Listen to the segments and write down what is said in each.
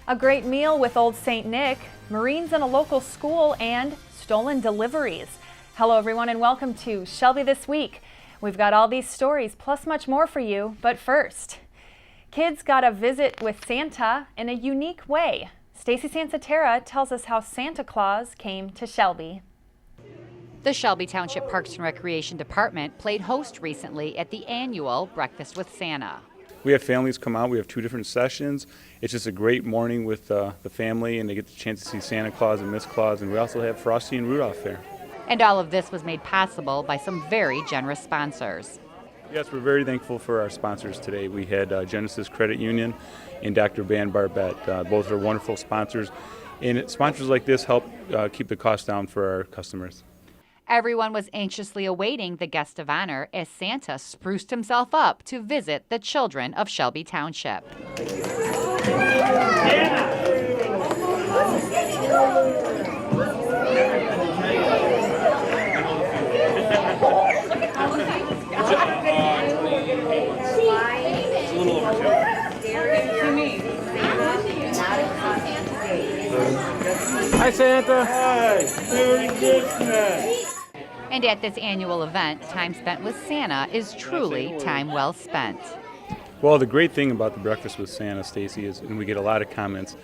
A great meal with Old St. Nick, Marines in a local school, and stolen deliveries. Hello everyone and welcome to Shelby This Week. We've got all these stories plus much more for you, but first, kids got a visit with Santa in a unique way. Stacy Sansatera tells us how Santa Claus came to Shelby. The Shelby Township Parks and Recreation Department played host recently at the annual Breakfast with Santa. We have families come out. We have 2 different sessions. It's just a great morning with the family, and they get the chance to see Santa Claus and Miss Claus, and we also have Frosty and Rudolph there. And all of this was made possible by some very generous sponsors. Yes, we're very thankful for our sponsors today. We had Genesis Credit Union and Dr. Van Barbette. Both are wonderful sponsors, and sponsors like this help keep the cost down for our customers. Everyone was anxiously awaiting the guest of honor as Santa spruced himself up to visit the children of Shelby Township. Hi, Santa. Hi. Merry Christmas. And at this annual event, time spent with Santa is truly time well spent. Well, the great thing about the Breakfast with Santa, Stacy, is, and we get a lot of comments,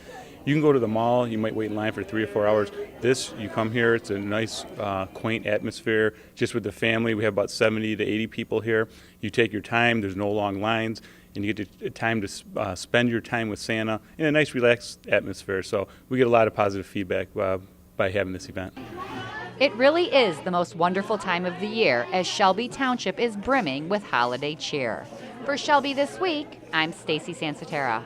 you can go to the mall, you might wait in line for 3 or 4 hours. This, you come here, it's a nice, quaint atmosphere, just with the family. We have about 70 to 80 people here. You take your time, there's no long lines, and you get time to spend your time with Santa in a nice, relaxed atmosphere. So we get a lot of positive feedback by having this event. It really is the most wonderful time of the year as Shelby Township is brimming with holiday cheer. For Shelby This Week, I'm Stacy Sansatera.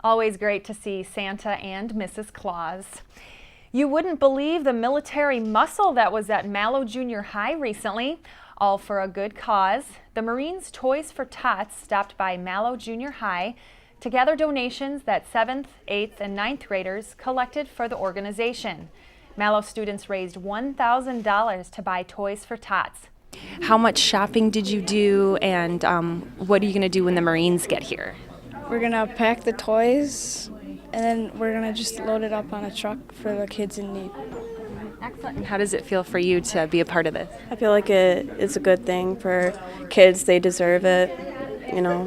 Always great to see Santa and Mrs. Claus. You wouldn't believe the military muscle that was at MALLOW Junior High recently, all for a good cause. The Marines Toys for Tots stopped by MALLOW Junior High to gather donations that 7th, 8th, and 9th graders collected for the organization. MALLOW students raised $1,000 to buy toys for tots. How much shopping did you do, and what are you going to do when the Marines get here? We're going to pack the toys, and then we're going to just load it up on a truck for the kids in need. Excellent. And how does it feel for you to be a part of this? I feel like it's a good thing for kids. They deserve it,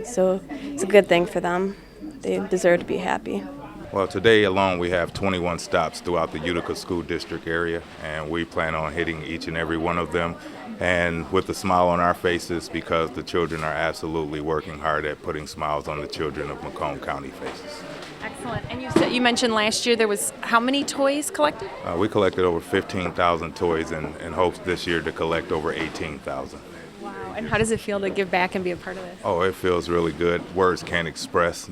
so it's a good thing for them. They deserve to be happy. Well, today alone we have 21 stops throughout the Utica School District area, and we plan on hitting each and every one of them, and with a smile on our faces, because the children are absolutely working hard at putting smiles on the children of Macomb County faces. Excellent. And you mentioned last year there was how many toys collected? We collected over 15,000 toys and hopes this year to collect over 18,000. Wow. And how does it feel to give back and be a part of this? Oh, it feels really good. Words can't express.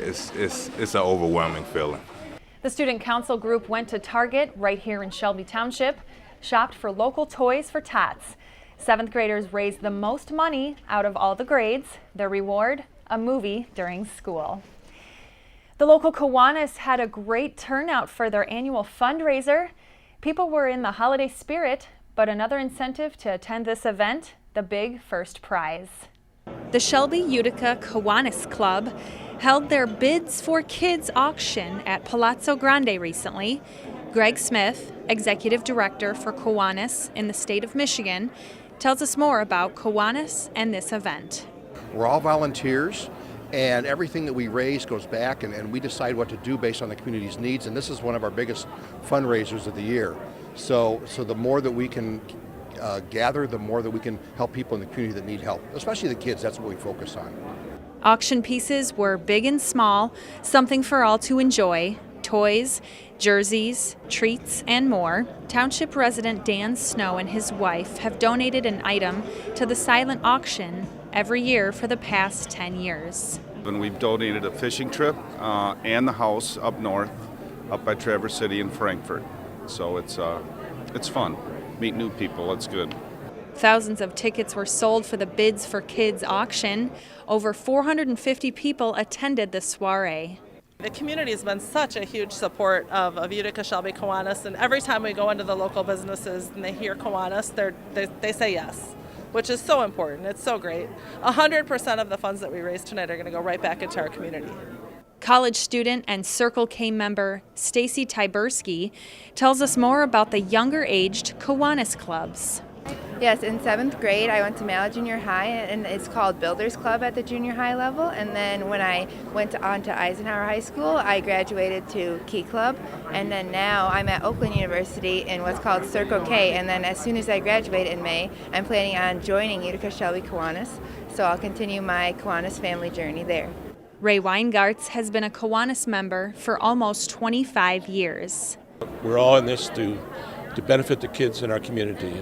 It's an overwhelming feeling. The student council group went to Target right here in Shelby Township, shopped for local toys for tots. 7th graders raised the most money out of all the grades. Their reward, a movie during school. The local Kiwanis had a great turnout for their annual fundraiser. People were in the holiday spirit, but another incentive to attend this event, the big first prize. The Shelby Utica Kiwanis Club held their Bids for Kids auction at Palazzo Grande recently. Greg Smith, Executive Director for Kiwanis in the state of Michigan, tells us more about Kiwanis and this event. We're all volunteers, and everything that we raise goes back, and we decide what to do based on the community's needs, and this is one of our biggest fundraisers of the year. So the more that we can gather, the more that we can help people in the community that need help, especially the kids. That's what we focus on. Auction pieces were big and small, something for all to enjoy. Toys, jerseys, treats, and more. Township resident Dan Snow and his wife have donated an item to the silent auction every year for the past 10 years. And we've donated a fishing trip and the house up north, up by Traverse City and Frankfort. So it's fun. Meet new people, it's good. Thousands of tickets were sold for the Bids for Kids auction. Over 450 people attended the soiree. The community has been such a huge support of Utica Shelby Kiwanis, and every time we go into the local businesses and they hear Kiwanis, they say yes. which is so important. It's so great. 100% of the funds that we raise tonight are going to go right back into our community. College student and Circle K member Stacy Tyberski tells us more about the younger-aged Kiwanis clubs. Yes, in 7th grade I went to MALLOW Junior High, and it's called Builders Club at the junior high level. And then when I went on to Eisenhower High School, I graduated to Key Club. And then now I'm at Oakland University in what's called Circle K. And then as soon as I graduate in May, I'm planning on joining Utica Shelby Kiwanis. So I'll continue my Kiwanis family journey there. Ray Weingartz has been a Kiwanis member for almost 25 years. We're all in this to benefit the kids in our community,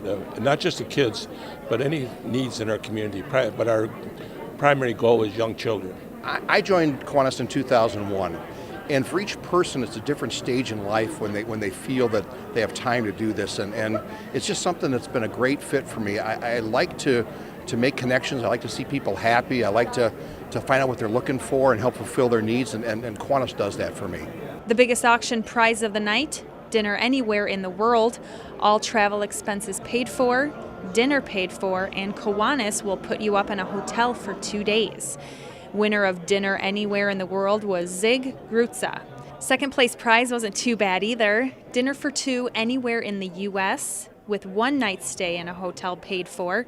not just the kids, but any needs in our community. But our primary goal is young children. I joined Kiwanis in 2001, and for each person, it's a different stage in life when they feel that they have time to do this, and it's just something that's been a great fit for me. I like to make connections. I like to see people happy. I like to find out what they're looking for and help fulfill their needs, and Kiwanis does that for me. The biggest auction prize of the night, dinner anywhere in the world, all travel expenses paid for, dinner paid for, and Kiwanis will put you up in a hotel for 2 days. Winner of dinner anywhere in the world was Zig Grutza. Second place prize wasn't too bad either. Dinner for 2 anywhere in the U.S. with 1 night stay in a hotel paid for.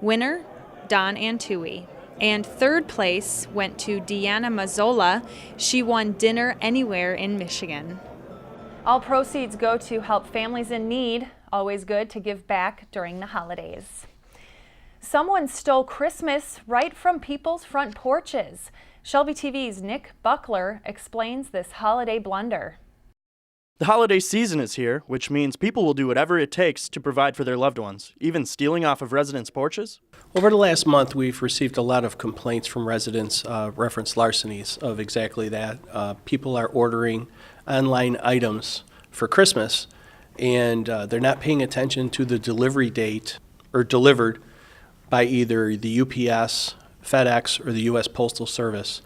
Winner, Don Antui. And third place went to Deanna Mazzola. She won dinner anywhere in Michigan. All proceeds go to help families in need. Always good to give back during the holidays. Someone stole Christmas right from people's front porches. Shelby TV's Nick Buckler explains this holiday blunder. The holiday season is here, which means people will do whatever it takes to provide for their loved ones, even stealing off of residents' porches. Over the last month, we've received a lot of complaints from residents reference larcenies of exactly that. People are ordering online items for Christmas, and they're not paying attention to the delivery date or delivered by either the UPS, FedEx, or the U.S. Postal Service.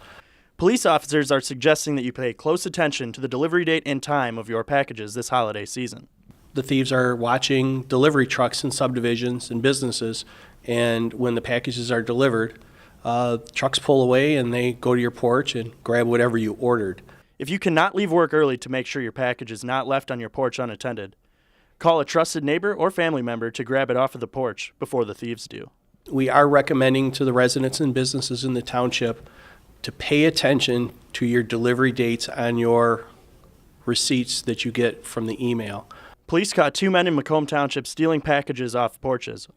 Police officers are suggesting that you pay close attention to the delivery date and time of your packages this holiday season. The thieves are watching delivery trucks in subdivisions and businesses, and when the packages are delivered, trucks pull away and they go to your porch and grab whatever you ordered. If you cannot leave work early to make sure your package is not left on your porch unattended, call a trusted neighbor or family member to grab it off of the porch before the thieves do. We are recommending to the residents and businesses in the township to pay attention to your delivery dates on your receipts that you get from the email. Police caught 2 men in Macomb Township stealing packages off porches.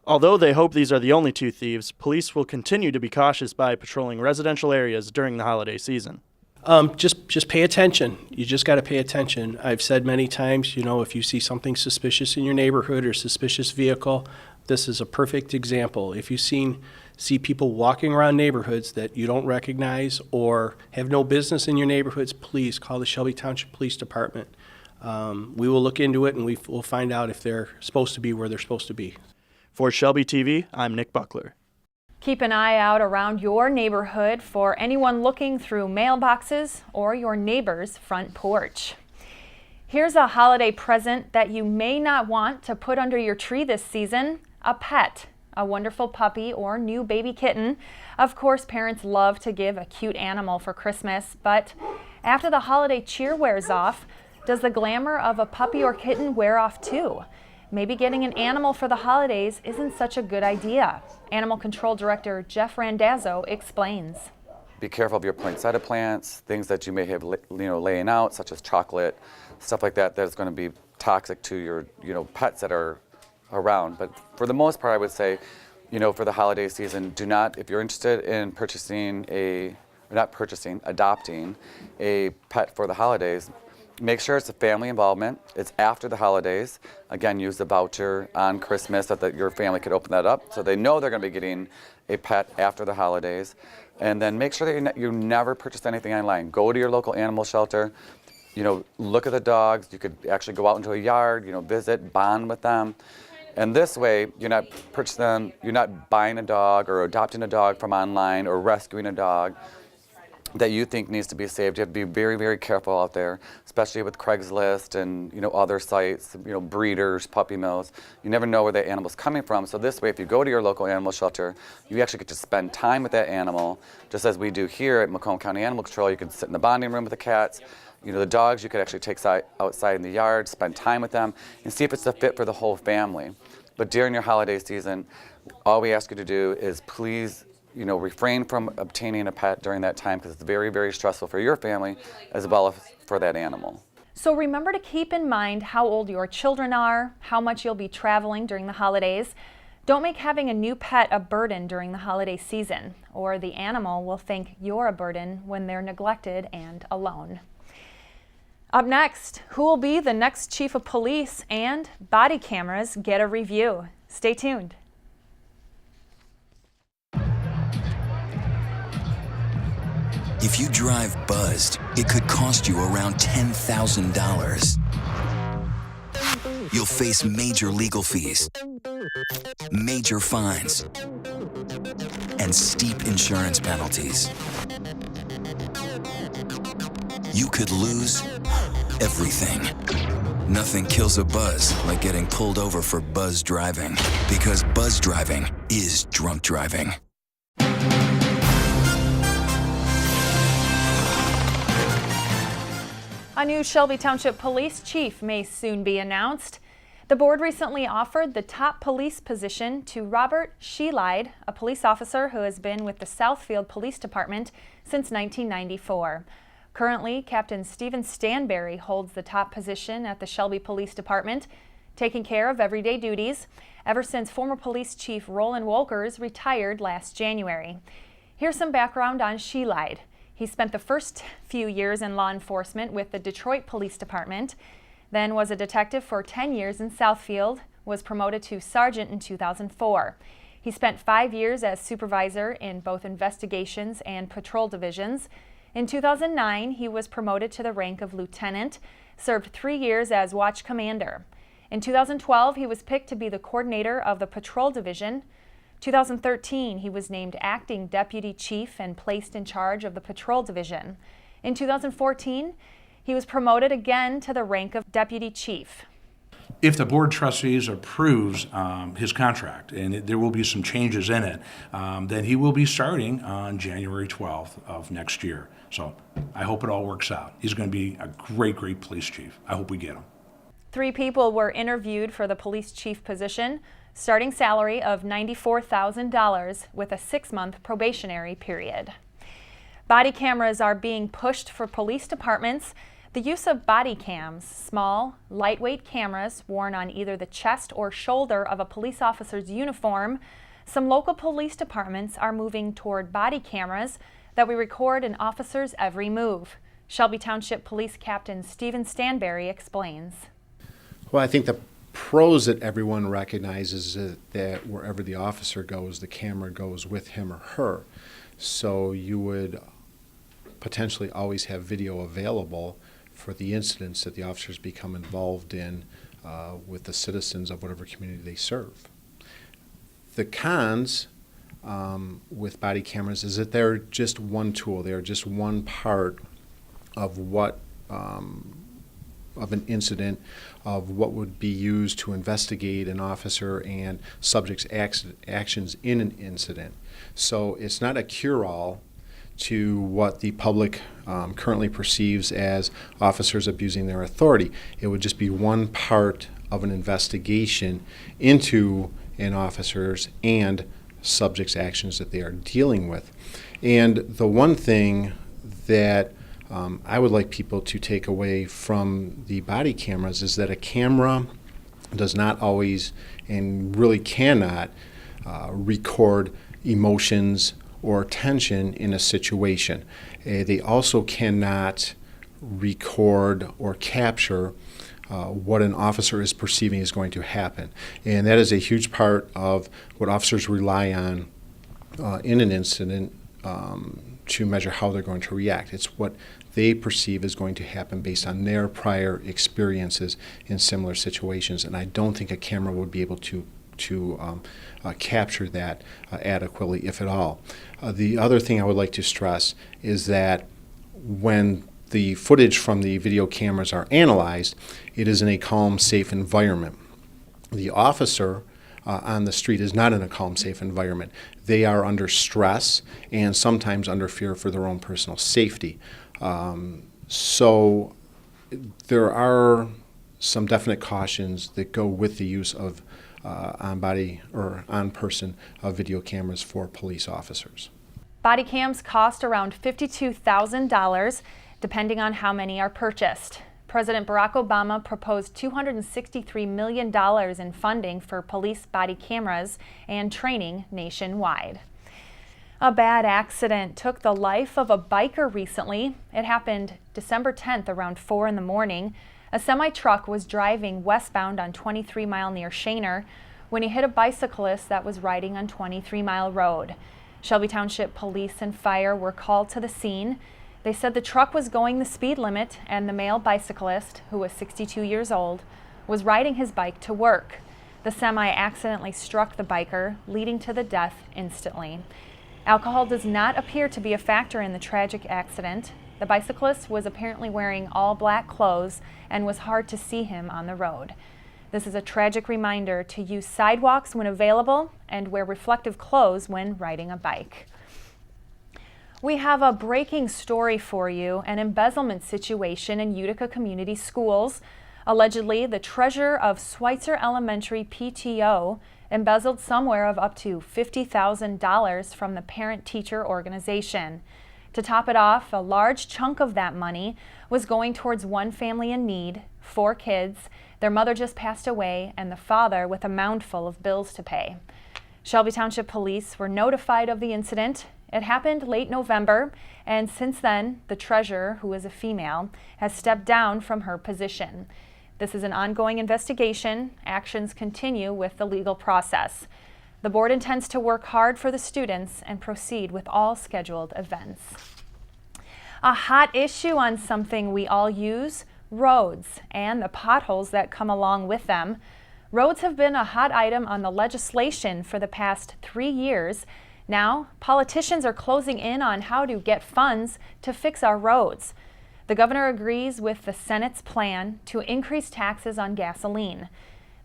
Although they hope these are the only 2 thieves, police will continue to be cautious by patrolling residential areas during the holiday season. Just pay attention. You just got to pay attention. I've said many times, if you see something suspicious in your neighborhood or suspicious vehicle, this is a perfect example. If you see people walking around neighborhoods that you don't recognize or have no business in your neighborhoods, please call the Shelby Township Police Department. We will look into it, and we'll find out if they're supposed to be where they're supposed to be. For Shelby TV, I'm Nick Buckler. Keep an eye out around your neighborhood for anyone looking through mailboxes or your neighbor's front porch. Here's a holiday present that you may not want to put under your tree this season: a pet. A wonderful puppy or new baby kitten. Of course, parents love to give a cute animal for Christmas, but after the holiday cheer wears off, does the glamour of a puppy or kitten wear off too? Maybe getting an animal for the holidays isn't such a good idea. Animal Control Director Jeff Randazzo explains. Be careful of your poinsettia plants, things that you may have laying out, such as chocolate, stuff like that is going to be toxic to your pets that are around. But for the most part, I would say, for the holiday season, do not, if you're interested in adopting a pet for the holidays, make sure it's a family involvement. It's after the holidays. Again, use the voucher on Christmas so that your family could open that up so they know they're going to be getting a pet after the holidays. And then make sure that you never purchase anything online. Go to your local animal shelter. Look at the dogs. You could actually go out into a yard, visit, bond with them. And this way, you're not purchasing them, you're not buying a dog or adopting a dog from online or rescuing a dog. that you think needs to be saved. You have to be very, very careful out there, especially with Craigslist and other sites, breeders, puppy mills. You never know where that animal's coming from. So this way, if you go to your local animal shelter, you actually get to spend time with that animal, just as we do here at Macomb County Animal Control. You can sit in the bonding room with the cats. The dogs you could actually take outside in the yard, spend time with them, and see if it's a fit for the whole family. But during your holiday season, all we ask you to do is please refrain from obtaining a pet during that time, because it's very, very stressful for your family as well as for that animal. So remember to keep in mind how old your children are, how much you'll be traveling during the holidays. Don't make having a new pet a burden during the holiday season, or the animal will think you're a burden when they're neglected and alone. Up next, who will be the next chief of police, and body cameras get a review. Stay tuned. If you drive buzzed, it could cost you around $10,000. You'll face major legal fees, major fines, and steep insurance penalties. You could lose everything. Nothing kills a buzz like getting pulled over for buzz driving, because buzz driving is drunk driving. A new Shelby Township Police Chief may soon be announced. The board recently offered the top police position to Robert Shelby, a police officer who has been with the Southfield Police Department since 1994. Currently, Captain Stephen Stanberry holds the top position at the Shelby Police Department, taking care of everyday duties ever since former Police Chief Roland Wolkers retired last January. Here's some background on Shelby. He spent the first few years in law enforcement with the Detroit Police Department, then was a detective for 10 years in Southfield, was promoted to sergeant in 2004. He spent 5 years as supervisor in both investigations and patrol divisions. In 2009, he was promoted to the rank of lieutenant, served 3 years as watch commander. In 2012, he was picked to be the coordinator of the patrol division. 2013, he was named acting deputy chief and placed in charge of the patrol division. In 2014, he was promoted again to the rank of deputy chief. If the board of trustees approves his contract, and there will be some changes in it, then he will be starting on January 12th of next year. So I hope it all works out. He's going to be a great, great police chief. I hope we get him. 3 people were interviewed for the police chief position. Starting salary of $94,000 with a 6-month probationary period. Body cameras are being pushed for police departments. The use of body cams, small, lightweight cameras worn on either the chest or shoulder of a police officer's uniform. Some local police departments are moving toward body cameras that will record an officer's every move. Shelby Township Police Captain Stephen Stanberry explains. Well, I think the pros that everyone recognizes is that wherever the officer goes, the camera goes with him or her. So you would potentially always have video available for the incidents that the officers become involved in with the citizens of whatever community they serve. The cons with body cameras is that they're just one tool. They're just one part of what of an incident, of what would be used to investigate an officer and subjects' actions in an incident. So it's not a cure-all to what the public currently perceives as officers abusing their authority. It would just be one part of an investigation into an officer's and subjects' actions that they are dealing with. And the one thing that I would like people to take away from the body cameras is that a camera does not always and really cannot record emotions or tension in a situation. They also cannot record or capture what an officer is perceiving is going to happen. And that is a huge part of what officers rely on in an incident to measure how they're going to react. It's what they perceive is going to happen based on their prior experiences in similar situations. And I don't think a camera would be able to to capture that adequately, if at all. The other thing I would like to stress is that when the footage from the video cameras are analyzed, it is in a calm, safe environment. The officer on the street is not in a calm, safe environment. They are under stress and sometimes under fear for their own personal safety. So there are some definite cautions that go with the use of on-body or on-person video cameras for police officers. Body cams cost around $52,000, depending on how many are purchased. President Barack Obama proposed $263 million in funding for police body cameras and training nationwide. A bad accident took the life of a biker recently. It happened December 10th around 4 in the morning. A semi-truck was driving westbound on 23 Mile near Shaner when he hit a bicyclist that was riding on 23 Mile Road. Shelby Township Police and Fire were called to the scene. They said the truck was going the speed limit and the male bicyclist, who was 62 years old, was riding his bike to work. The semi accidentally struck the biker, leading to the death instantly. Alcohol does not appear to be a factor in the tragic accident. The bicyclist was apparently wearing all black clothes and was hard to see him on the road. This is a tragic reminder to use sidewalks when available and wear reflective clothes when riding a bike. We have a breaking story for you, an embezzlement situation in Utica Community Schools. Allegedly, the treasurer of SWITZER Elementary PTO embezzled somewhere of up to $50,000 from the parent-teacher organization. To top it off, a large chunk of that money was going towards one family in need, 4 kids. Their mother just passed away, and the father with a moundful of bills to pay. Shelby Township Police were notified of the incident. It happened late November, and since then, the treasurer, who is a female, has stepped down from her position. This is an ongoing investigation. Actions continue with the legal process. The board intends to work hard for the students and proceed with all scheduled events. A hot issue on something we all use, roads, and the potholes that come along with them. Roads have been a hot item on the legislation for the past 3 years. Now, politicians are closing in on how to get funds to fix our roads. The governor agrees with the Senate's plan to increase taxes on gasoline.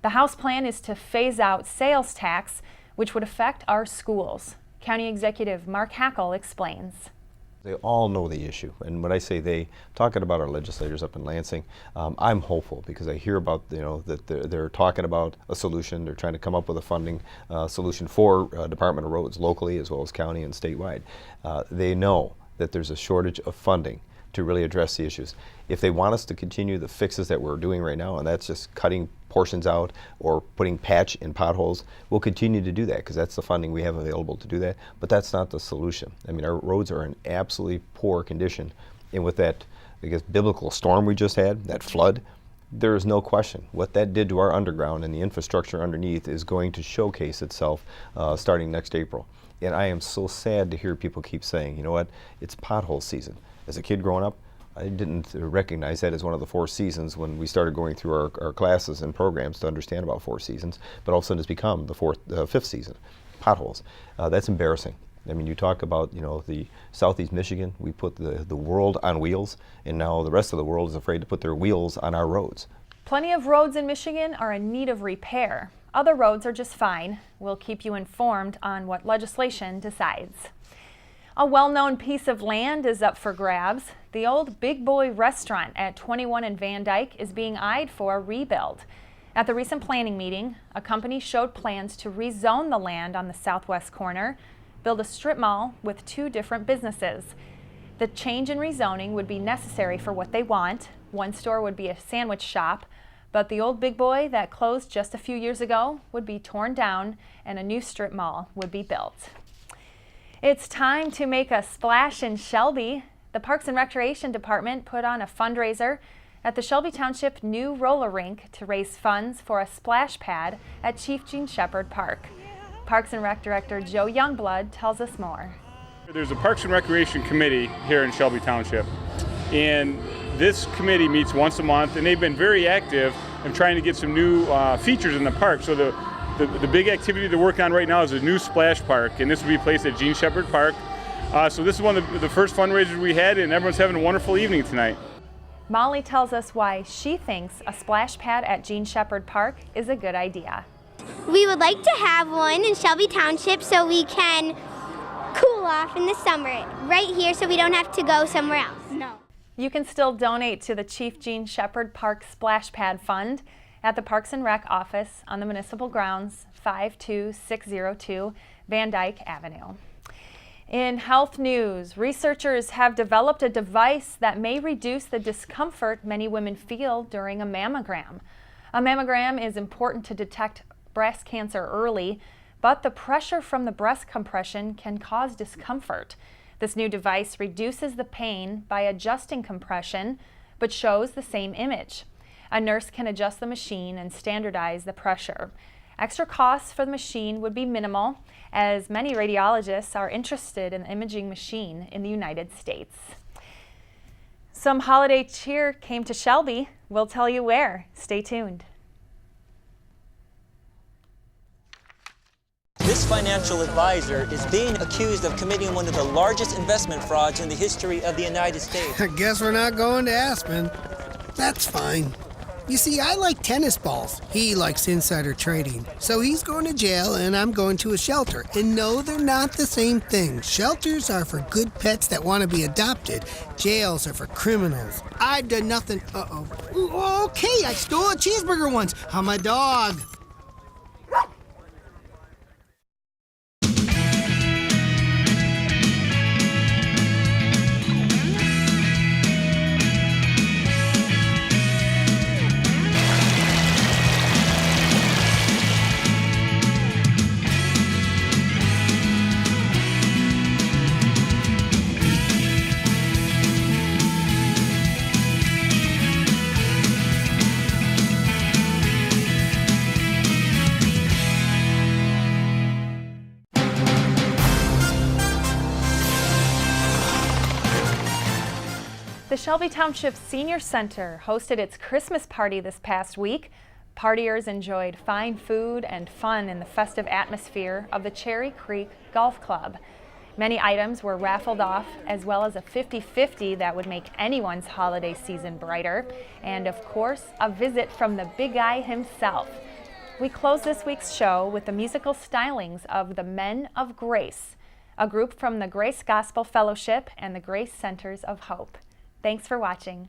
The House plan is to phase out sales tax, which would affect our schools. County Executive Mark Hackle explains. They all know the issue, and when I say they, talking about our legislators up in Lansing, I'm hopeful because I hear about that they're talking about a solution. They're trying to come up with a funding solution for Department of Roads locally as well as county and statewide. They know that there's a shortage of funding to really address the issues. If they want us to continue the fixes that we're doing right now, and that's just cutting portions out or putting patch in potholes, we'll continue to do that because that's the funding we have available to do that, but that's not the solution. I mean, our roads are in absolutely poor condition, and with that, I guess, biblical storm we just had, that flood, there is no question what that did to our underground and the infrastructure underneath is going to showcase itself starting next April. And I am so sad to hear people keep saying, you know what, it's pothole season. As a kid growing up, I didn't recognize that as one of the 4 seasons when we started going through our classes and programs to understand about 4 seasons, but all of a sudden it's become the 5th season, potholes. That's embarrassing. I mean, you talk about, the Southeast Michigan, we put the world on wheels, and now the rest of the world is afraid to put their wheels on our roads. Plenty of roads in Michigan are in need of repair. Other roads are just fine. We'll keep you informed on what legislation decides. A well-known piece of land is up for grabs. The old Big Boy restaurant at 21 in Van Dyke is being eyed for a rebuild. At the recent planning meeting, a company showed plans to rezone the land on the southwest corner, build a strip mall with 2 different businesses. The change in rezoning would be necessary for what they want. One store would be a sandwich shop, but the old Big Boy that closed just a few years ago would be torn down and a new strip mall would be built. It's time to make a splash in Shelby. The Parks and Recreation Department put on a fundraiser at the Shelby Township new roller rink to raise funds for a splash pad at Chief Gene Shepherd Park. Parks and Rec Director Joe Youngblood tells us more. There's a Parks and Recreation Committee here in Shelby Township, and this committee meets once a month, and they've been very active in trying to get some new features in the park. So The big activity to work on right now is a new splash park, and this will be placed at Gene Shepherd Park. So this is one of the first fundraisers we had, and everyone's having a wonderful evening tonight. Molly tells us why she thinks a splash pad at Gene Shepherd Park is a good idea. We would like to have one in Shelby Township so we can cool off in the summer right here so we don't have to go somewhere else. No. You can still donate to the Chief Gene Shepherd Park Splash Pad Fund at the Parks and Rec office on the municipal grounds, 52602 Van Dyke Avenue. In health news, researchers have developed a device that may reduce the discomfort many women feel during a mammogram. A mammogram is important to detect breast cancer early, but the pressure from the breast compression can cause discomfort. This new device reduces the pain by adjusting compression, but shows the same image. A nurse can adjust the machine and standardize the pressure. Extra costs for the machine would be minimal, as many radiologists are interested in the imaging machine in the United States. Some holiday cheer came to Shelby. We'll tell you where. Stay tuned. This financial advisor is being accused of committing one of the largest investment frauds in the history of the United States. I guess we're not going to Aspen. That's fine. You see, I like tennis balls. He likes insider trading. So he's going to jail and I'm going to a shelter. And no, they're not the same thing. Shelters are for good pets that want to be adopted. Jails are for criminals. I've done nothing. Uh-oh. Ooh, okay, I stole a cheeseburger once. I'm a dog. The Shelby Township Senior Center hosted its Christmas party this past week. Partiers enjoyed fine food and fun in the festive atmosphere of the Cherry Creek Golf Club. Many items were raffled off, as well as a 50-50 that would make anyone's holiday season brighter, and of course, a visit from the big guy himself. We close this week's show with the musical stylings of the Men of Grace, a group from the Grace Gospel Fellowship and the Grace Centers of Hope. Thanks for watching.